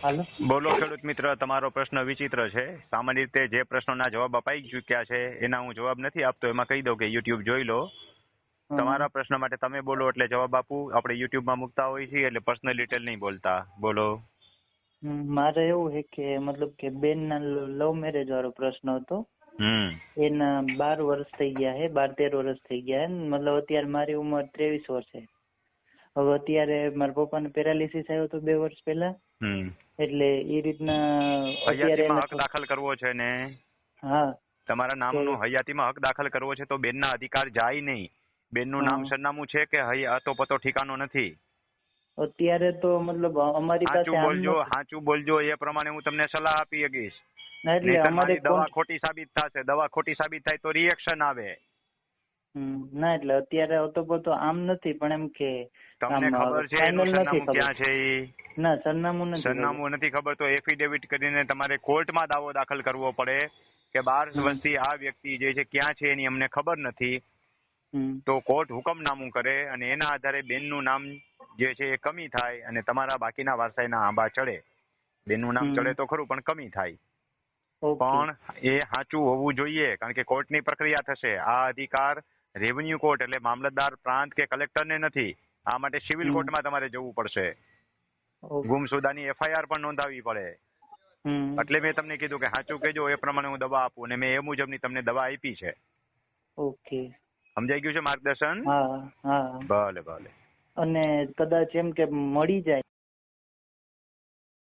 હાલો. બોલો ખેડૂત મિત્ર, તમારો પ્રશ્ન વિચિત્ર છે. સામાન્ય રીતે જે પ્રશ્નોના જવાબ અપાઈ ચૂક્યા છે એના હું જવાબ નથી આપતો. એમાં કહી દઉં કે યુટ્યુબ જોઈ લો. તમારા પ્રશ્ન માટે તમે બોલો એટલે જવાબ આપું. આપણે યુટ્યુબમાં મૂકતા હોઈએ છીએ એટલે પર્સનલ ડિટેલ નહીં બોલતા. બોલો. મારે એવું છે કે મતલબ કે બેનના લવ મેરેજ વાળો પ્રશ્ન હતો. એના 12 વર્ષ થઈ ગયા છે, 12-13 વર્ષ થઈ ગયા છે. મતલબ અત્યારે મારી ઉંમર 23 વર્ષ છે. હવે અત્યારે મારા પપ્પાને પેરાલિસિસ આવ્યો હતો 2 વર્ષ પહેલા. એટલે એ રીતના અત્યારે હક દાખલ કરવો છે ને? હા. તમારા નામનો હયાતીમાં હક દાખલ કરવો છે તો બેનના અધિકાર જાય નહીં. બેનનું નામ સરનામું છે કે હતો પતો ઠીકાનો નથી? અત્યારે તો મતલબ અમારી પાસે સાચું બોલજો એ પ્રમાણે હું તમને સલાહ આપી શકીશ. એટલે અમારી દવા ખોટી સાબિત થશે. દવા ખોટી સાબિત થાય તો રિએક્શન આવે. ના એટલે અત્યારે હતો પતો આમ નથી, પણ એમ કે તમને ખબર છે એનું સરનામું ક્યાં છે? ના, સરનામું નથી ખબર તો એફિડેવિટ કરીને તમારે કોર્ટમાં દાવો દાખલ કરવો પડે કે 12 વર્ષથી આ વ્યક્તિ જે છે ક્યાં છે એની અમને ખબર નથી. તો કોર્ટ હુકમનામું કરે અને એના આધારે બેનનું નામ જે છે એ કમી થાય અને તમારા બાકીના વારસાઈના આંબા ચડે. બેનનું નામ ચડે તો ખરું પણ કમી થાય. પણ એ સાચું હોવું જોઈએ, કારણ કે કોર્ટની પ્રક્રિયા થશે. આ અધિકાર રેવન્યુ કોર્ટ એટલે મામલતદાર, પ્રાંત કે કલેક્ટરને નથી. આ માટે સિવિલ કોર્ટમાં તમારે જવું પડશે. ગુમસુદાની FIR પણ નોંધાવવી પડે. એટલે મેં તમને કીધું કે સાચું કહેજો એ પ્રમાણે હું દવા આપું, અને મેં એ મુજબની તમને દવા આપી છે. ઓકે, સમજાઈ ગયું છે માર્ગદર્શન? હા. ભલે ભલે. અને કદાચ એમ કે મળી જાય